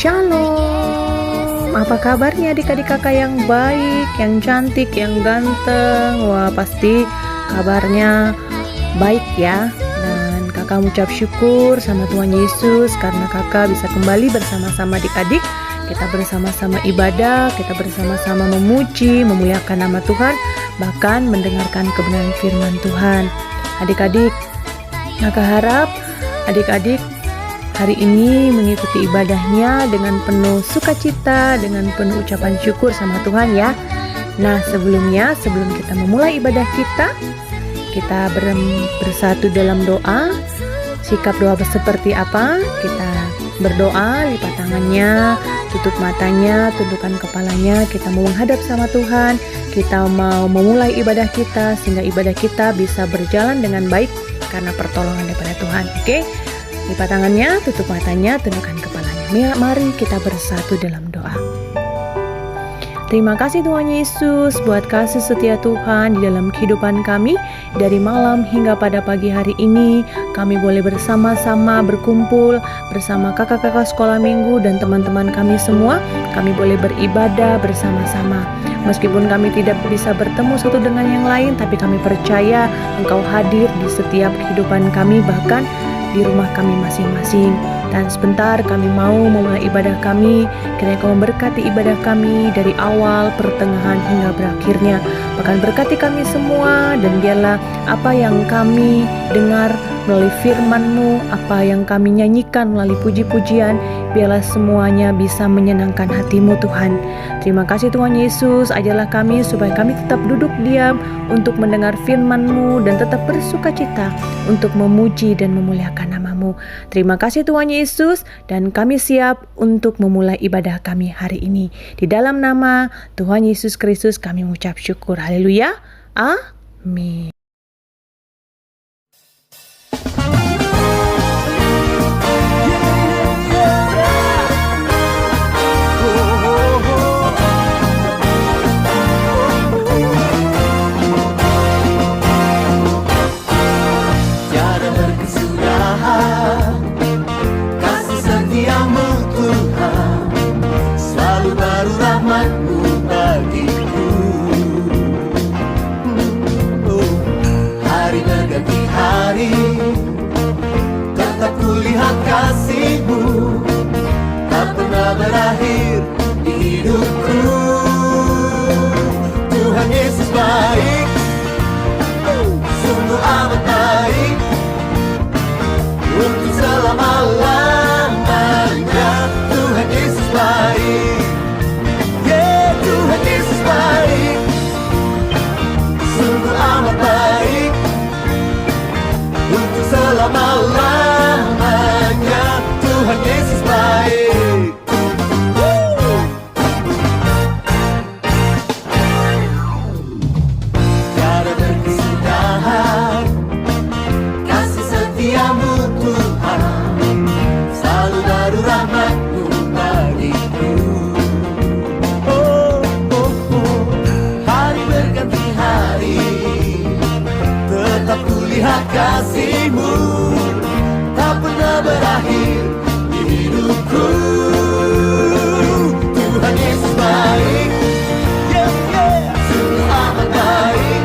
Shalom. Apa kabarnya adik-adik kakak yang baik, yang cantik, yang ganteng? Wah, pasti kabarnya baik ya. Dan kakak mengucap syukur sama Tuhan Yesus karena kakak bisa kembali bersama-sama adik-adik. Kita bersama-sama ibadah, kita bersama-sama memuji, memuliakan nama Tuhan, bahkan mendengarkan kebenaran firman Tuhan. Adik-adik, kakak harap adik-adik hari ini mengikuti ibadahnya dengan penuh sukacita, dengan penuh ucapan syukur sama Tuhan ya. Nah, sebelum kita memulai ibadah kita bersatu dalam doa. Sikap doa seperti apa? Kita berdoa, lipat tangannya, tutup matanya, tundukkan kepalanya. Kita mau menghadap sama Tuhan. Kita mau memulai ibadah kita sehingga ibadah kita bisa berjalan dengan baik karena pertolongan daripada Tuhan. Oke? Lipat tangannya, tutup matanya, tundukkan kepalanya. Mari kita bersatu dalam doa. Terima kasih Tuhan Yesus buat kasih setia Tuhan di dalam kehidupan kami. Dari malam hingga pada pagi hari ini, kami boleh bersama-sama berkumpul bersama kakak-kakak sekolah minggu dan teman-teman kami semua. Kami boleh beribadah bersama-sama. Meskipun kami tidak bisa bertemu satu dengan yang lain, tapi kami percaya Engkau hadir di setiap kehidupan kami, bahkan di rumah kami masing-masing. Dan sebentar kami mau memulai ibadah kami. Kiranya Kau memberkati ibadah kami dari awal, pertengahan hingga berakhirnya. Bahkan berkati kami semua, dan biarlah apa yang kami dengar melalui firman-Mu, apa yang kami nyanyikan melalui puji-pujian, biarlah semuanya bisa menyenangkan hati-Mu Tuhan. Terima kasih Tuhan Yesus, ajarlah kami supaya kami tetap duduk diam untuk mendengar firman-Mu dan tetap bersukacita untuk memuji dan memuliakan nama-Mu. Terima kasih Tuhan Yesus, dan kami siap untuk memulai ibadah kami hari ini. Di dalam nama Tuhan Yesus Kristus kami mengucap syukur. Haleluya. Amin. Tetap kulihat kasih-Mu tak pernah berakhir di hidupku. Tuhan Yesus baik, sungguh amat baik, untuk selama-lamanya. Tuhan Yesus baik, Tuhan Yesus baik, sungguh amat baik, untuk selama-lamanya. Tuhan Yesus baik. Tiada berkesudahan kasih setia-Mu Tuhan, selalu baru rahmat-Mu bagiku. Hari berganti hari, tetap kulihat kasih-Mu tak pernah berakhir di hidupku. Tuhan Yesus baik, sungguh amat baik,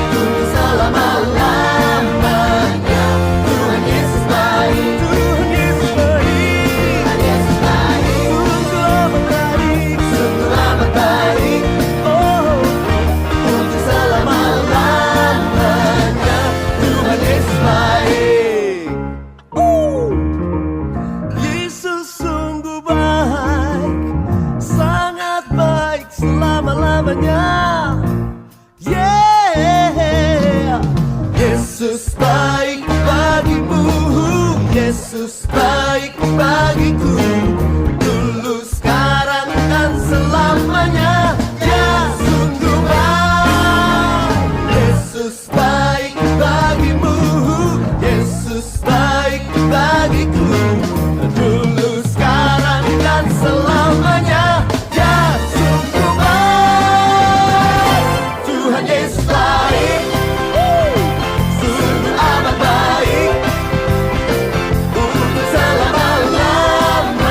untuk selama-lamanya. Tuhan Yesus baik, Tuhan Yesus baik, Tuhan Yesus baik, sungguh amat baik, sungguh amat baik, untuk selama-lamanya. Tuhan Yesus baik. Yesus sungguh baik, sangat baik selama-lamanya. Yesus baik bagimu, Yesus baik bagiku, dulu, sekarang, dan selamanya. Ya, sungguh baik. Yesus baik bagimu, Yesus baik bagiku, dulu, sekarang, dan selamanya. Ya, sungguh baik. Tuhan Yesus baik, sungguh amat baik, untuk selama-lamanya.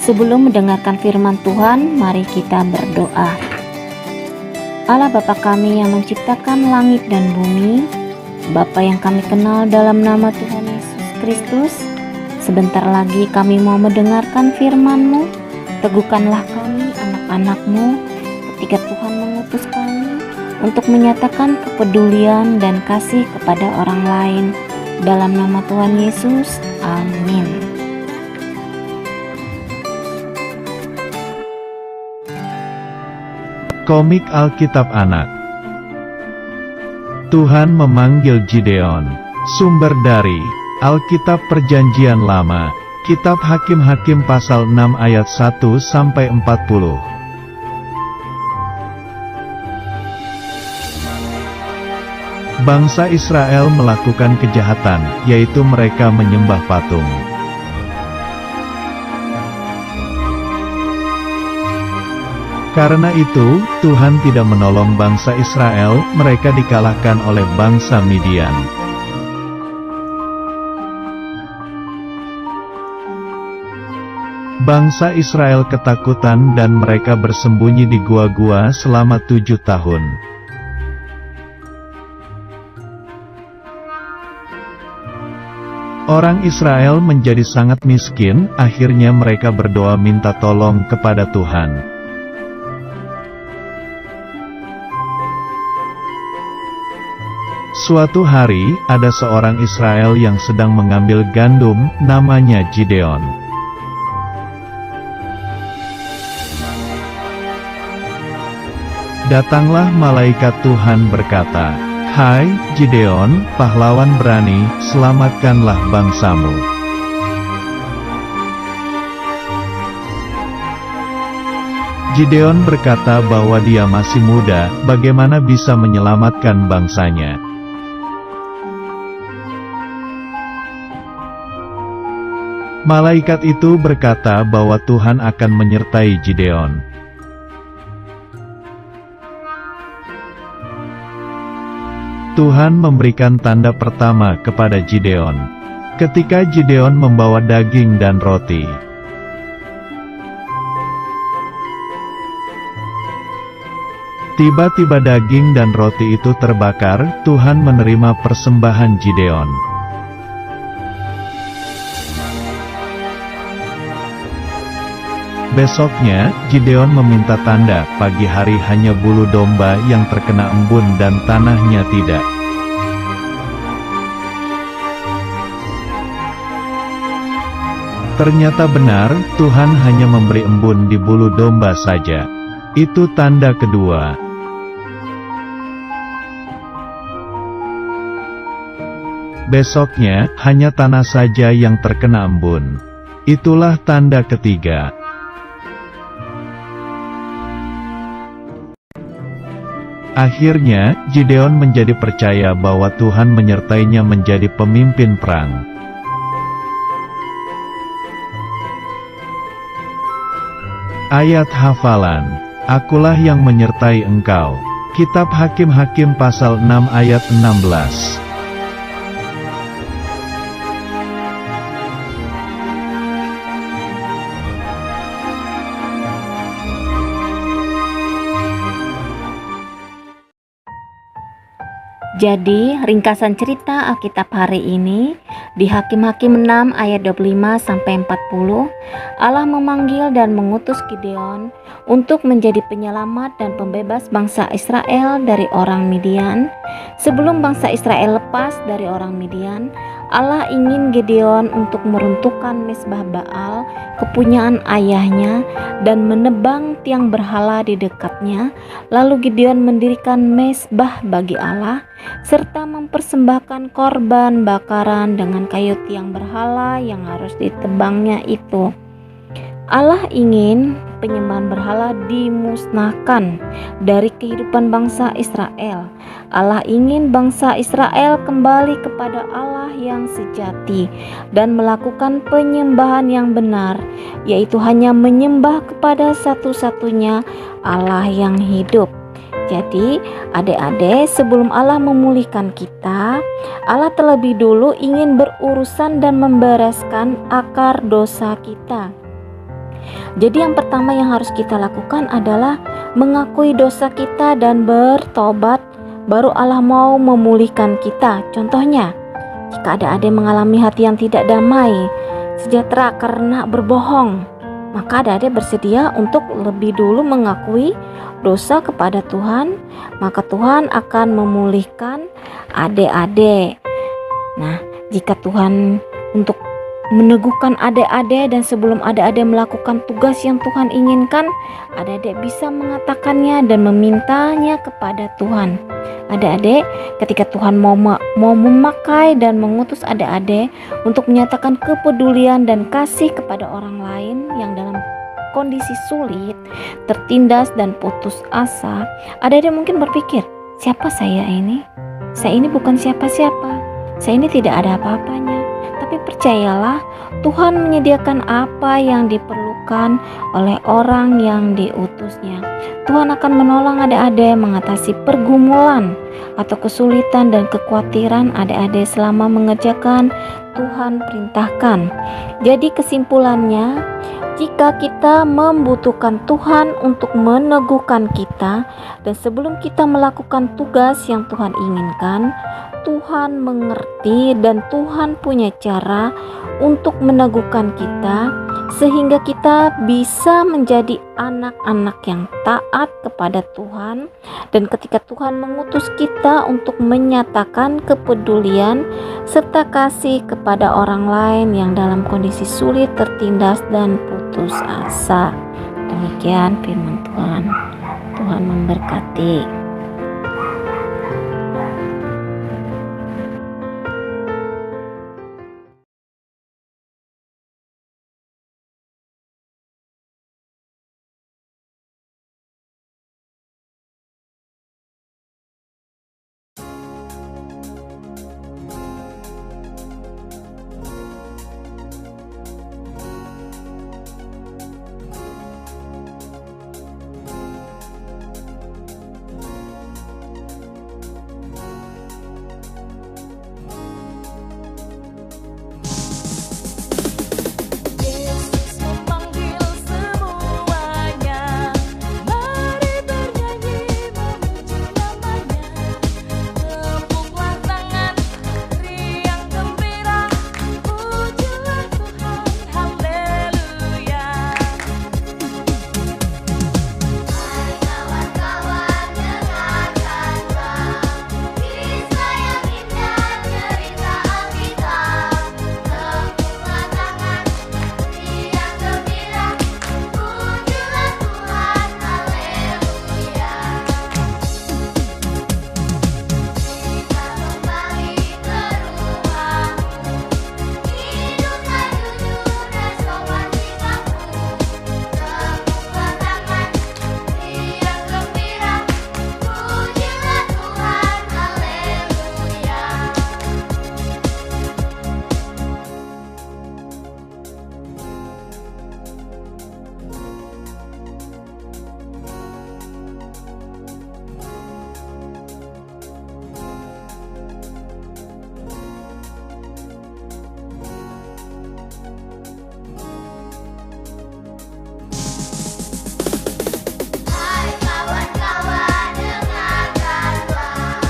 Sebelum mendengarkan firman Tuhan, mari kita berdoa. Allah Bapa kami yang menciptakan langit dan bumi, Bapa yang kami kenal dalam nama Tuhan Yesus Kristus, sebentar lagi kami mau mendengarkan firman-Mu. Teguhkanlah kami anak-anak-Mu ketika Tuhan mengutus kami untuk menyatakan kepedulian dan kasih kepada orang lain. Dalam nama Tuhan Yesus, amin. Komik Alkitab Anak. Tuhan memanggil Gideon. Sumber dari Alkitab Perjanjian Lama, Kitab Hakim-Hakim pasal 6 ayat 1-40. Bangsa Israel melakukan kejahatan, yaitu mereka menyembah patung. Karena itu, Tuhan tidak menolong bangsa Israel, mereka dikalahkan oleh bangsa Midian. Bangsa Israel ketakutan dan mereka bersembunyi di gua-gua selama 7 tahun. Orang Israel menjadi sangat miskin, akhirnya mereka berdoa minta tolong kepada Tuhan. Suatu hari, ada seorang Israel yang sedang mengambil gandum, namanya Gideon. Datanglah malaikat Tuhan berkata, "Hai, Gideon, pahlawan berani, selamatkanlah bangsamu." Gideon berkata bahwa dia masih muda, bagaimana bisa menyelamatkan bangsanya. Malaikat itu berkata bahwa Tuhan akan menyertai Gideon. Tuhan memberikan tanda pertama kepada Gideon. Ketika Gideon membawa daging dan roti. Tiba-tiba daging dan roti itu terbakar, Tuhan menerima persembahan Gideon. Besoknya, Gideon meminta tanda, pagi hari hanya bulu domba yang terkena embun dan tanahnya tidak. Ternyata benar, Tuhan hanya memberi embun di bulu domba saja. Itu tanda kedua. Besoknya, hanya tanah saja yang terkena embun. Itulah tanda ketiga. Akhirnya, Gideon menjadi percaya bahwa Tuhan menyertainya menjadi pemimpin perang. Ayat hafalan, "Akulah yang menyertai engkau." Kitab Hakim-Hakim pasal 6 ayat 16. Jadi, ringkasan cerita Alkitab hari ini di Hakim-Hakim 6 ayat 25-40, Allah memanggil dan mengutus Gideon untuk menjadi penyelamat dan pembebas bangsa Israel dari orang Midian. Sebelum bangsa Israel lepas dari orang Midian, Allah ingin Gideon untuk meruntuhkan mezbah Baal, kepunyaan ayahnya, dan menebang tiang berhala di dekatnya. Lalu Gideon mendirikan mezbah bagi Allah, serta mempersembahkan korban bakaran dengan kayu tiang berhala yang harus ditebangnya itu. Allah ingin penyembahan berhala dimusnahkan dari kehidupan bangsa Israel. Allah ingin bangsa Israel kembali kepada Allah yang sejati dan melakukan penyembahan yang benar, yaitu hanya menyembah kepada satu-satunya Allah yang hidup. Jadi, adik-adik, sebelum Allah memulihkan kita, Allah terlebih dulu ingin berurusan dan membereskan akar dosa kita. Jadi yang pertama yang harus kita lakukan adalah mengakui dosa kita dan bertobat, baru Allah mau memulihkan kita. Contohnya, jika ada adik mengalami hati yang tidak damai, sejahtera karena berbohong, maka adik bersedia untuk lebih dulu mengakui dosa kepada Tuhan, maka Tuhan akan memulihkan adik-adik. Nah, jika Tuhan untuk meneguhkan adik-adik dan sebelum adik-adik melakukan tugas yang Tuhan inginkan, adik-adik bisa mengatakannya dan memintanya kepada Tuhan. Adik-adik, ketika Tuhan mau memakai dan mengutus adik-adik untuk menyatakan kepedulian dan kasih kepada orang lain yang dalam kondisi sulit, tertindas dan putus asa, adik-adik mungkin berpikir, siapa saya ini? Saya ini bukan siapa-siapa. Saya ini tidak ada apa-apanya. Tapi percayalah, Tuhan menyediakan apa yang diperlukan oleh orang yang diutusnya. Tuhan akan menolong adik-adik mengatasi pergumulan atau kesulitan dan kekhawatiran adik-adik selama mengerjakan Tuhan perintahkan. Jadi kesimpulannya, jika kita membutuhkan Tuhan untuk meneguhkan kita dan sebelum kita melakukan tugas yang Tuhan inginkan, Tuhan mengerti dan Tuhan punya cara untuk meneguhkan kita sehingga kita bisa menjadi anak-anak yang taat kepada Tuhan. Dan ketika Tuhan mengutus kita untuk menyatakan kepedulian serta kasih kepada orang lain yang dalam kondisi sulit, tertindas dan putus asa. Demikian firman Tuhan. Tuhan memberkati. Yesus memanggil semuanya, mari bernyanyi memuji namanya. Tepuklah tangan, riang gembira, pujilah Tuhan, haleluya. Hai kawan-kawan, dengarkanlah kisah yang indah, cerita Alkitab. Tepuklah tangan, riang gembira, pujilah Tuhan, haleluya. Kita kembali ke rumahmu, hiduplah jujur dan sopan sikapmu. Tepuklah tangan, riang gembira, pujilah Tuhan, haleluya. Hai kawan-kawan, dengarkanlah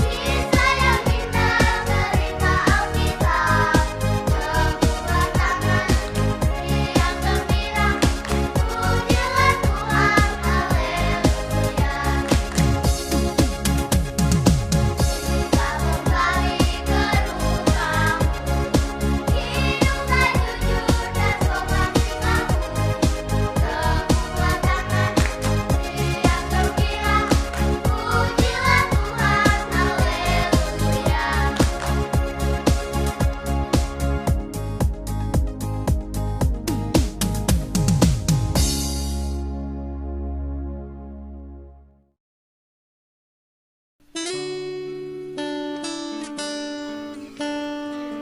kisah yang indah, cerita Alkitab. Tepuklah tangan, riang gembira, pujilah Tuhan, haleluya. Kita kembali ke rumahmu, hiduplah jujur dan sopan sikapmu. Tepuklah tangan, riang gembira, pujilah Tuhan, haleluya.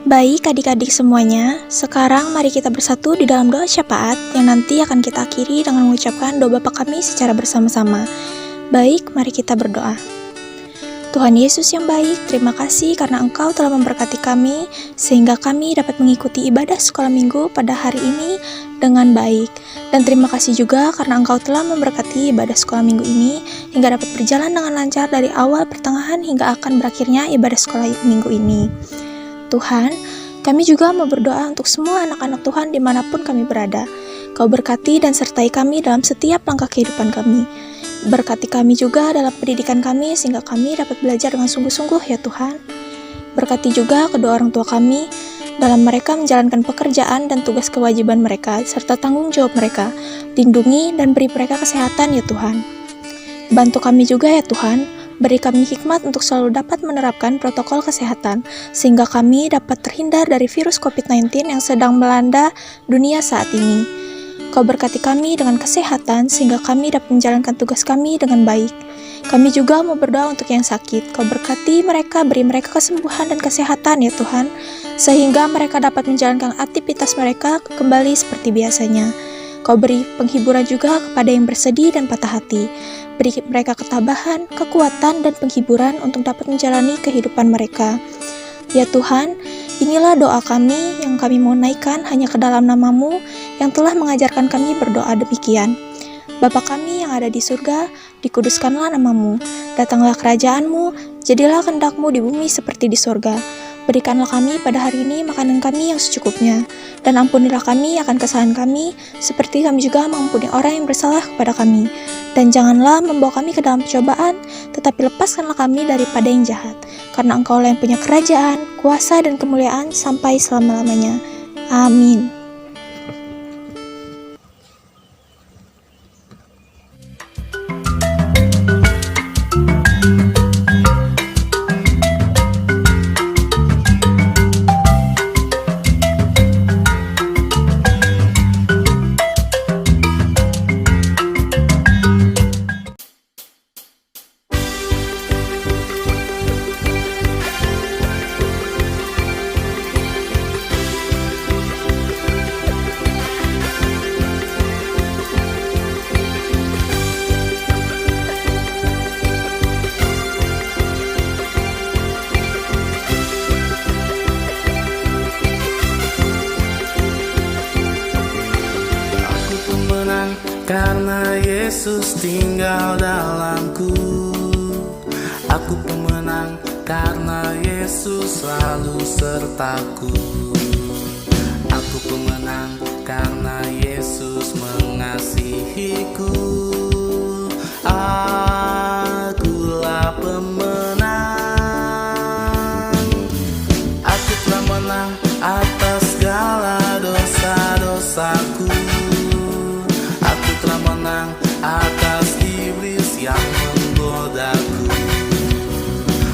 Baik adik-adik semuanya, sekarang mari kita bersatu di dalam doa syafaat yang nanti akan kita akhiri dengan mengucapkan doa Bapa kami secara bersama-sama. Baik, mari kita berdoa. Tuhan Yesus yang baik, terima kasih karena Engkau telah memberkati kami, sehingga kami dapat mengikuti ibadah sekolah minggu pada hari ini dengan baik. Dan terima kasih juga karena Engkau telah memberkati ibadah sekolah minggu ini, hingga dapat berjalan dengan lancar dari awal, pertengahan, hingga akan berakhirnya ibadah sekolah minggu ini. Tuhan, kami juga mau berdoa untuk semua anak-anak Tuhan dimanapun kami berada. Kau berkati dan sertai kami dalam setiap langkah kehidupan kami. Berkati kami juga dalam pendidikan kami sehingga kami dapat belajar dengan sungguh-sungguh ya Tuhan. Berkati juga kedua orang tua kami dalam mereka menjalankan pekerjaan dan tugas kewajiban mereka serta tanggung jawab mereka. Lindungi dan beri mereka kesehatan ya Tuhan. Bantu kami juga ya Tuhan, beri kami hikmat untuk selalu dapat menerapkan protokol kesehatan sehingga kami dapat terhindar dari virus COVID-19 yang sedang melanda dunia saat ini. Kau berkati kami dengan kesehatan sehingga kami dapat menjalankan tugas kami dengan baik. Kami juga mau berdoa untuk yang sakit. Kau berkati mereka, beri mereka kesembuhan dan kesehatan ya Tuhan, sehingga mereka dapat menjalankan aktivitas mereka kembali seperti biasanya. Kau beri penghiburan juga kepada yang bersedih dan patah hati. Beri mereka ketabahan, kekuatan, dan penghiburan untuk dapat menjalani kehidupan mereka. Ya Tuhan, inilah doa kami yang kami mau naikkan hanya ke dalam nama-Mu yang telah mengajarkan kami berdoa demikian. Bapa kami yang ada di surga, dikuduskanlah nama-Mu, datanglah kerajaan-Mu, jadilah kehendak-Mu di bumi seperti di surga. Berikanlah kami pada hari ini makanan kami yang secukupnya, dan ampunilah kami akan kesalahan kami, seperti kami juga mengampuni orang yang bersalah kepada kami. Dan janganlah membawa kami ke dalam percobaan, tetapi lepaskanlah kami daripada yang jahat. Karena Engkau-lah yang punya kerajaan, kuasa, dan kemuliaan sampai selama-lamanya. Amin. Karena Yesus tinggal dalamku, aku pemenang karena Yesus selalu sertaku. Aku pemenang karena Yesus mengasihiku. Akulah pemenang. Aku telah menang atas segala dosa-dosaku. Telah menang atas iblis yang menggodaku.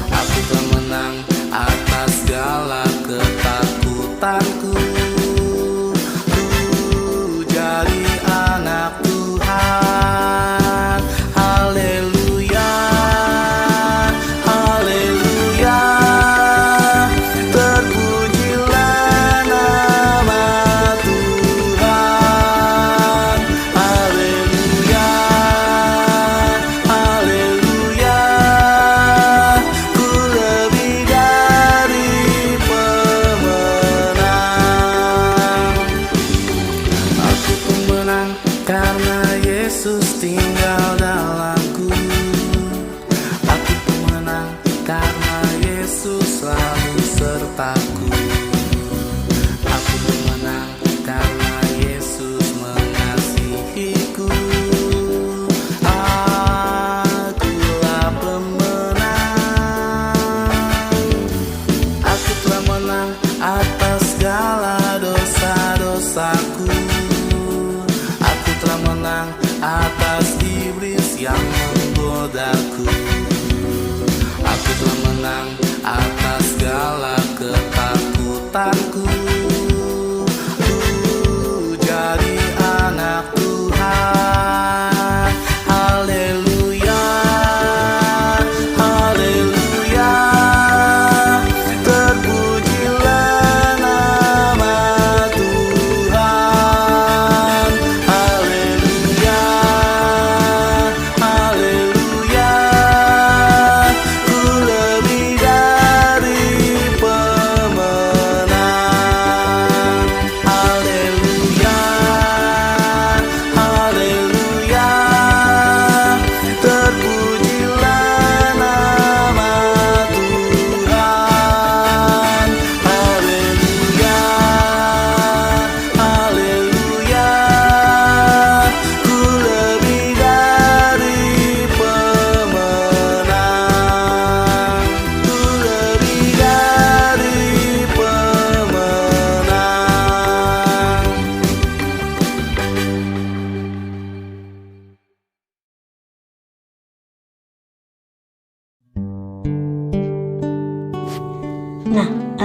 Aku telah menang atas segala ketakutanku. Ku jadi anak Tuhan.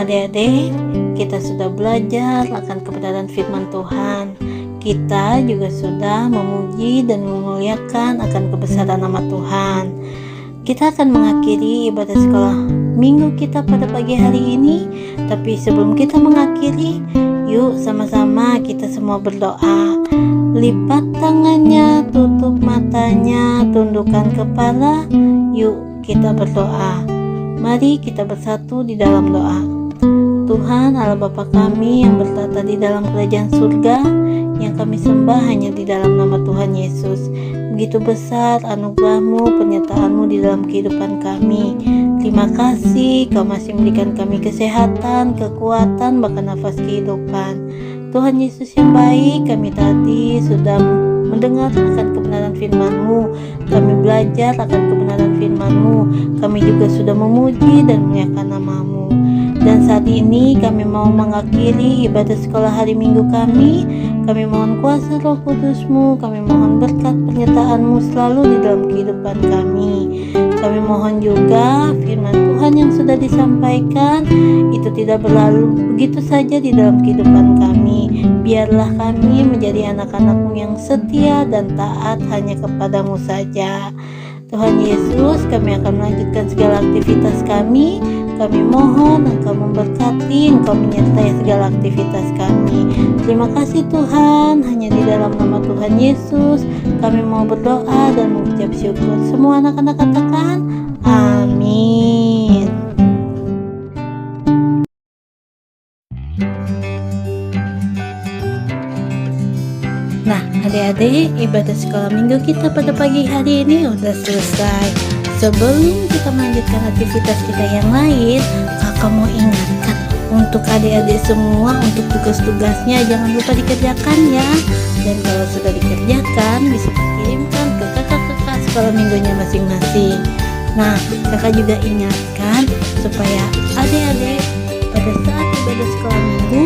adik-adik, kita sudah belajar akan kebenaran firman Tuhan. Kita juga sudah memuji dan memuliakan akan kebesaran nama Tuhan. Kita akan mengakhiri ibadah sekolah minggu kita pada pagi hari ini. Tapi sebelum kita mengakhiri, yuk sama-sama kita semua berdoa. Lipat tangannya, tutup matanya, tundukkan kepala. Yuk kita berdoa. Mari kita bersatu di dalam doa. Tuhan Allah Bapa kami yang bertata di dalam kerajaan surga, yang kami sembah hanya di dalam nama Tuhan Yesus. Begitu besar anugerah-Mu, penyertaan-Mu di dalam kehidupan kami. Terima kasih Kau masih memberikan kami kesehatan, kekuatan, bahkan nafas kehidupan. Tuhan Yesus yang baik, kami tadi sudah mendengar akan kebenaran firman-Mu. Kami belajar akan kebenaran firman-Mu. Kami juga sudah memuji dan memuliakan nama-Mu. Dan saat ini kami mau mengakhiri ibadah sekolah hari Minggu kami. Kami mohon kuasa Roh Kudus-Mu, kami mohon berkat penyertaan-Mu selalu di dalam kehidupan kami. Kami mohon juga firman Tuhan yang sudah disampaikan itu tidak berlalu begitu saja di dalam kehidupan kami. Biarlah kami menjadi anak-anak-Mu yang setia dan taat hanya kepadamu saja. Tuhan Yesus, kami akan melanjutkan segala aktivitas kami. Kami mohon Engkau memberkati, Engkau menyertai segala aktivitas kami. Terima kasih Tuhan, hanya di dalam nama Tuhan Yesus kami mau berdoa dan mengucap syukur. Semua anak-anak katakan amin. Nah adik-adik, ibadah sekolah minggu kita pada pagi hari ini udah selesai. Sebelum kita melanjutkan aktivitas kita yang lain, kakak mau ingatkan untuk adik-adik semua, untuk tugas-tugasnya jangan lupa dikerjakan ya. Dan kalau sudah dikerjakan bisa dikirimkan ke kakak-kakak sekolah minggunya masing-masing. Nah kakak juga ingatkan supaya adik-adik pada saat ibadah sekolah minggu,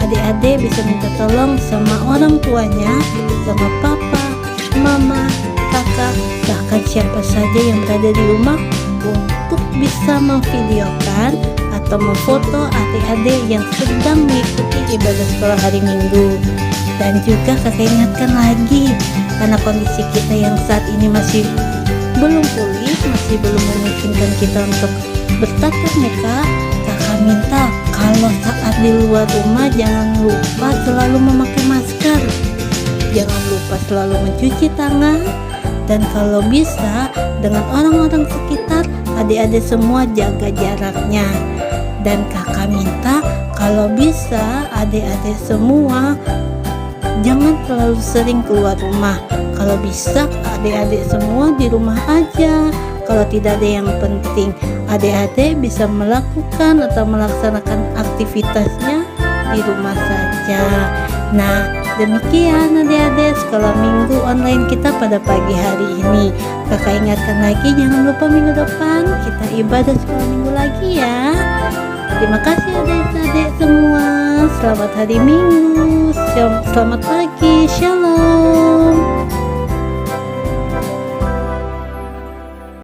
adik-adik bisa minta tolong sama orang tuanya, sama papa, mama, kakak, bahkan siapa saja yang berada di rumah untuk bisa memvideokan atau memfoto adik-adik yang sedang mengikuti ibadah sekolah hari Minggu. Dan juga kakak ingatkan lagi, karena kondisi kita yang saat ini masih belum pulih, masih belum memungkinkan kita untuk bertatap muka, kakak minta kalau saat di luar rumah jangan lupa selalu memakai masker, jangan lupa selalu mencuci tangan. Dan kalau bisa dengan orang-orang sekitar, adik-adik semua jaga jaraknya. Dan kakak minta kalau bisa adik-adik semua jangan terlalu sering keluar rumah. Kalau bisa adik-adik semua di rumah aja. Kalau tidak ada yang penting, adik-adik bisa melakukan atau melaksanakan aktivitasnya di rumah saja. Nah demikian adik-adik sekolah minggu online kita pada pagi hari ini. Kakak ingatkan lagi, jangan lupa minggu depan kita ibadah sekolah minggu lagi ya. Terima kasih adik-adik semua. Selamat hari Minggu. Selamat pagi. Shalom.